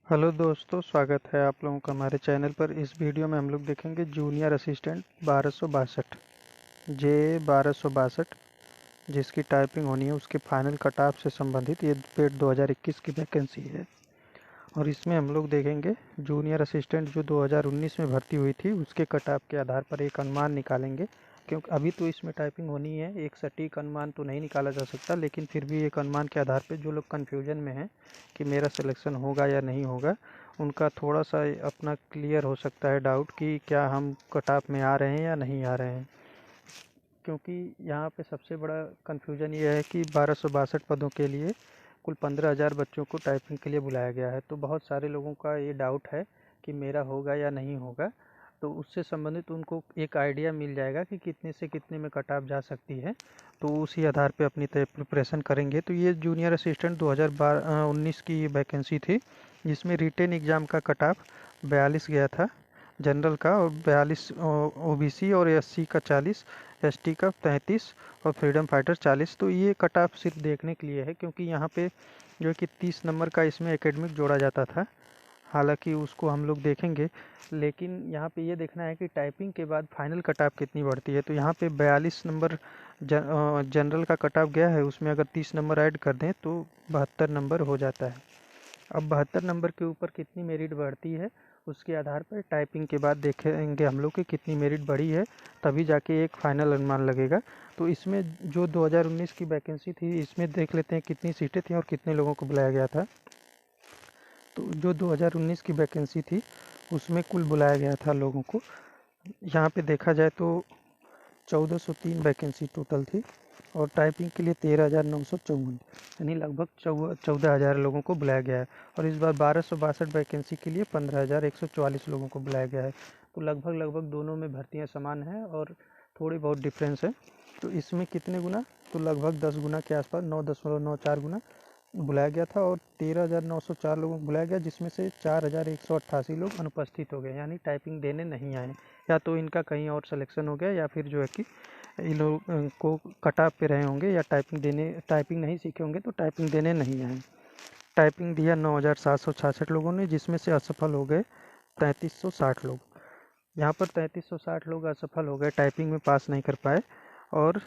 Hello दोस्तों, स्वागत है आप लोगों का हमारे चैनल पर। इस वीडियो में हम लोग देखेंगे जूनियर असिस्टेंट 1262 जे 1262 जिसकी टाइपिंग होनी है उसके फाइनल कट ऑफ से संबंधित ये पेड 2021 की वैकेंसी है। और इसमें हम लोग देखेंगे जूनियर असिस्टेंट जो 2019 में भर्ती हुई थी उसके कट ऑफ के आधार पर एक अनुमान निकालेंगे। क्योंकि अभी तो इसमें टाइपिंग होनी है, एक सटीक अनुमान तो नहीं निकाला जा सकता, लेकिन फिर भी एक अनुमान के आधार पर जो लोग कन्फ्यूजन में हैं कि मेरा सिलेक्शन होगा या नहीं होगा, उनका थोड़ा सा अपना क्लियर हो सकता है डाउट कि क्या हम कट ऑफ में आ रहे हैं या नहीं आ रहे हैं। क्योंकि यहाँ पे सबसे बड़ा कन्फ्यूजन ये है कि 1262 पदों के लिए कुल 15,000 बच्चों को टाइपिंग के लिए बुलाया गया है। तो बहुत सारे लोगों का ये डाउट है कि मेरा होगा या नहीं होगा। तो उससे संबंधित उनको एक आइडिया मिल जाएगा कि कितने से कितने में कट ऑफ जा सकती है, तो उसी आधार पे अपनी प्रिपरेशन करेंगे। तो ये जूनियर असिस्टेंट 2019 की वैकेंसी थी, जिसमें रिटेन एग्ज़ाम का कट ऑफ 42 गया था जनरल का, और 42 ओबीसी और एससी का 40, एसटी का 33 और फ्रीडम फाइटर 40। तो ये कट ऑफ सिर्फ देखने के लिए है, क्योंकि यहाँ पे जो है कि 30 नंबर का इसमें एकेडमिक जोड़ा जाता था। हालांकि उसको हम लोग देखेंगे, लेकिन यहाँ पे ये देखना है कि टाइपिंग के बाद फाइनल कट ऑफ कितनी बढ़ती है। तो यहाँ पे 42 नंबर जनरल का कट ऑफ गया है, उसमें अगर 30 नंबर ऐड कर दें तो 72 नंबर हो जाता है। अब 72 नंबर के ऊपर कितनी मेरिट बढ़ती है उसके आधार पर टाइपिंग के बाद देखेंगे हम लोग कि कितनी मेरिट बढ़ी है, तभी जाके एक फाइनल अनुमान लगेगा। तो इसमें जो 2019 की वैकेंसी थी, इसमें देख लेते हैं कितनी सीटें थी और कितने लोगों को बुलाया गया था। तो जो 2019 की वैकेंसी थी उसमें कुल बुलाया गया था लोगों को, यहाँ पे देखा जाए तो 1403 वैकेंसी टोटल थी, और टाइपिंग के लिए 13,954, यानी लगभग 14,000 लोगों को बुलाया गया है। और इस बार 1262 वैकेंसी के लिए 15,144 लोगों को बुलाया गया है। तो लगभग लगभग दोनों में भर्तियां समान हैं और थोड़ी बहुत डिफरेंस है। तो इसमें कितने गुना, तो लगभग 10 गुना के आसपास, 9.94 गुना बुलाया गया था, और 13,904 लोगों को बुलाया गया, जिसमें से 4,188 लोग अनुपस्थित हो गए, यानी टाइपिंग देने नहीं आए। या तो इनका कहीं और सिलेक्शन हो गया, या फिर जो है कि इन लोग को कट ऑफ पे रहे होंगे, या टाइपिंग नहीं सीखे होंगे तो टाइपिंग देने नहीं आए। टाइपिंग दिया 9,766 लोगों ने, जिसमें से असफल हो गए 3,360 लोग। यहाँ पर 3,360 लोग असफल हो गए, टाइपिंग में पास नहीं कर पाए, और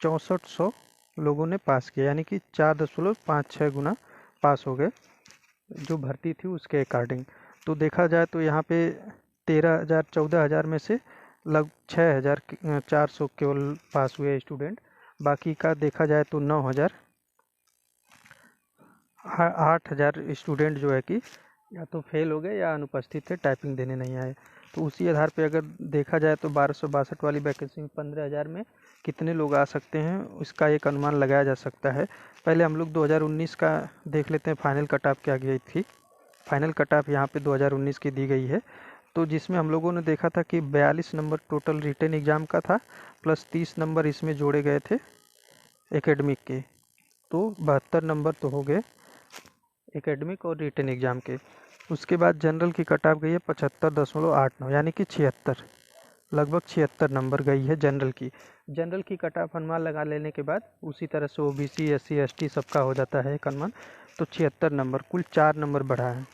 6400 लोगों ने पास किया, यानी कि 4.56 गुना पास हो गए जो भर्ती थी उसके अकॉर्डिंग। तो देखा जाए तो यहाँ पे 13,000 14,000 में से लग 6,400 केवल पास हुए स्टूडेंट। बाकी का देखा जाए तो 8,000 स्टूडेंट जो है कि या तो फेल हो गए या अनुपस्थित थे, टाइपिंग देने नहीं आए। तो उसी आधार पे अगर देखा जाए तो 1262 वाली वैकेंसी में 15,000 में कितने लोग आ सकते हैं इसका एक अनुमान लगाया जा सकता है। पहले हम लोग 2019 का देख लेते हैं, फाइनल कट ऑफ क्या गई थी। फाइनल कट ऑफ यहाँ पे 2019 की दी गई है, तो जिसमें हम लोगों ने देखा था कि 42 नंबर टोटल रिटेन एग्ज़ाम का था, प्लस 30 नंबर इसमें जोड़े गए थे एकेडमिक के। तो 72 नंबर तो हो गए एकेडमिक और रिटेन एग्ज़ाम के। उसके बाद जनरल की कट ऑफ गई है 75.89, यानी कि 76, लगभग 76 नंबर गई है जनरल की। जनरल की कट ऑफ अनुमान लगा लेने के बाद उसी तरह से ओबीसी एससी एसटी सबका हो जाता है एक अनुमान। तो 76 नंबर, कुल 4 नंबर बढ़ा है,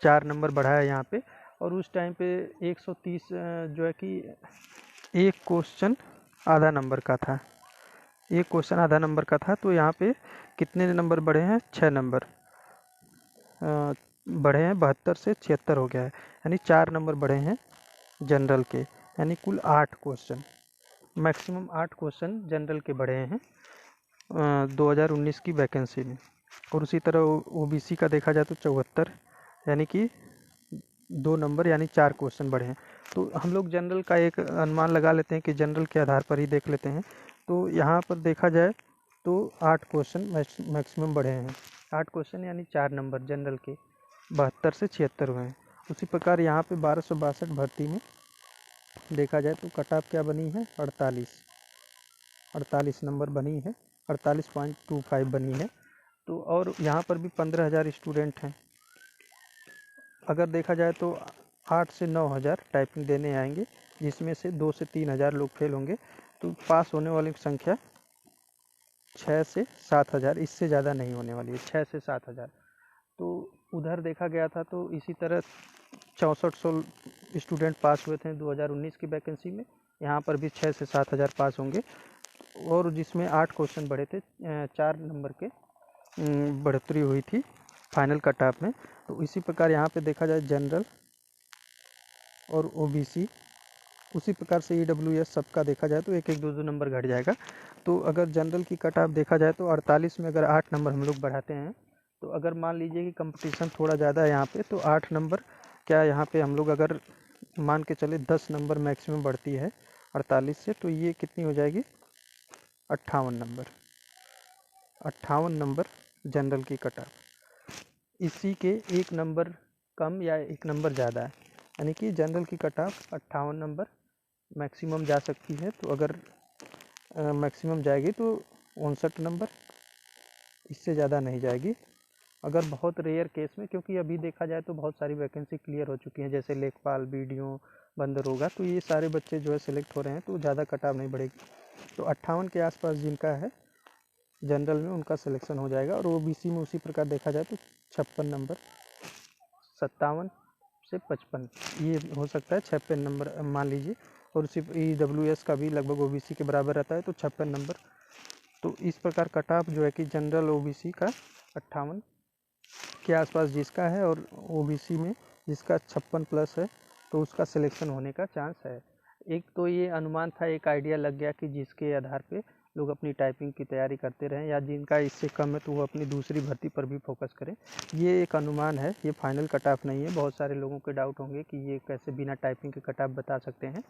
4 नंबर बढ़ा है यहाँ पे। और उस टाइम पे 130 जो है कि एक क्वेश्चन आधा नंबर का था, एक क्वेश्चन आधा नंबर का था। तो यहाँ पे कितने नंबर बढ़े हैं, 6 नंबर बढ़े हैं, 72 से 76 हो गया है, यानी 4 नंबर बढ़े हैं जनरल के, यानी कुल 8 क्वेश्चन, मैक्सिमम 8 क्वेश्चन जनरल के बढ़े हैं 2019 की वैकेंसी में। और उसी तरह ओबीसी का देखा जाए तो 74, यानी कि 2 नंबर, यानी 4 क्वेश्चन बढ़े हैं। तो हम लोग जनरल का एक अनुमान लगा लेते हैं कि जनरल के आधार पर ही देख लेते हैं। तो यहाँ पर देखा जाए तो 8 क्वेश्चन मैक्सिमम बढ़े हैं, 8 क्वेश्चन यानी 4 नंबर जनरल के, 72 से 76 हुए हैं। उसी प्रकार यहाँ पे 1262 भर्ती में देखा जाए तो कट ऑफ क्या बनी है, 48 नंबर बनी है, 48.25 बनी है। तो और यहाँ पर भी 15,000 स्टूडेंट हैं। अगर देखा जाए तो 8 से 9,000 टाइपिंग देने आएंगे, जिसमें से 2 से 3,000 लोग फेल होंगे। तो पास होने वाली संख्या 6 से 7,000, इससे ज़्यादा नहीं होने वाली है, 6 से 7,000। तो उधर देखा गया था तो इसी तरह 6400 स्टूडेंट पास हुए थे 2019 की वैकेंसी में। यहाँ पर भी 6 से 7 हज़ार पास होंगे, और जिसमें 8 क्वेश्चन बढ़े थे, 4 नंबर के बढ़ोतरी हुई थी फाइनल कट ऑफ में। तो इसी प्रकार यहाँ पे देखा जाए जनरल और ओबीसी, उसी प्रकार से ईडब्ल्यूएस सबका देखा जाए तो एक एक दो दो नंबर घट जाएगा। तो अगर जनरल की कट ऑफ देखा जाए तो 48 में अगर 8 नंबर हम लोग बढ़ाते हैं, तो अगर मान लीजिए कि कंपटीशन थोड़ा ज़्यादा है यहाँ पे, तो 8 नंबर क्या यहाँ पे हम लोग अगर मान के चले 10 नंबर मैक्सिमम बढ़ती है 48 से, तो ये कितनी हो जाएगी 58 नंबर। 58 नंबर जनरल की कट ऑफ, इसी के एक नंबर कम या एक नंबर ज़्यादा है, यानी कि जनरल की कट ऑफ 58 नंबर मैक्सिमम जा सकती है। तो अगर मैक्सिमम जाएगी तो 59 नंबर, इससे ज़्यादा नहीं जाएगी। अगर बहुत रेयर केस में, क्योंकि अभी देखा जाए तो बहुत सारी वैकेंसी क्लियर हो चुकी हैं, जैसे लेखपाल, बीडीओ, बंदरोगा, तो ये सारे बच्चे जो है सिलेक्ट हो रहे हैं, तो ज़्यादा कट ऑफ नहीं बढ़ेगी। तो 58 के आसपास जिनका है जनरल में, उनका सिलेक्शन हो जाएगा। और ओबीसी में उसी प्रकार देखा जाए तो 56 नंबर, 57 से 55 ये हो सकता है 56 नंबर मान लीजिए। और उसी ईडब्ल्यूएस का भी लगभग ओबीसी के बराबर रहता है, तो 56 नंबर। तो इस प्रकार कट ऑफ जो है कि जनरल ओबीसी का 58 के आसपास जिसका है, और ओबीसी में जिसका 56 प्लस है, तो उसका सिलेक्शन होने का चांस है। एक तो ये अनुमान था, एक आइडिया लग गया कि जिसके आधार पे लोग अपनी टाइपिंग की तैयारी करते रहें, या जिनका इससे कम है तो वो अपनी दूसरी भर्ती पर भी फोकस करें। ये एक अनुमान है, ये फाइनल कट ऑफ नहीं है। बहुत सारे लोगों के डाउट होंगे कि ये कैसे बिना टाइपिंग के कट ऑफ बता सकते हैं।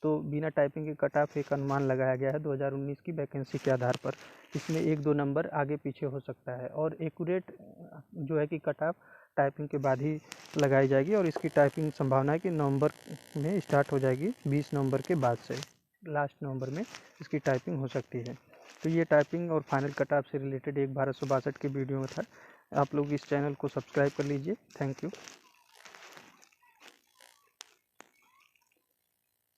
तो बिना टाइपिंग के कट ऑफ एक अनुमान लगाया गया है 2019 की वैकेंसी के आधार पर। इसमें 1-2 नंबर आगे पीछे हो सकता है, और एक्यूरेट जो है कि कट ऑफ टाइपिंग के बाद ही लगाई जाएगी। और इसकी टाइपिंग संभावना है कि नवंबर में स्टार्ट हो जाएगी, 20 नवंबर के बाद से लास्ट नवंबर में इसकी टाइपिंग हो सकती है। तो ये टाइपिंग और फाइनल कट ऑफ से रिलेटेड एक 1262 की वीडियो में था। आप लोग इस चैनल को सब्सक्राइब कर लीजिए। Thank you.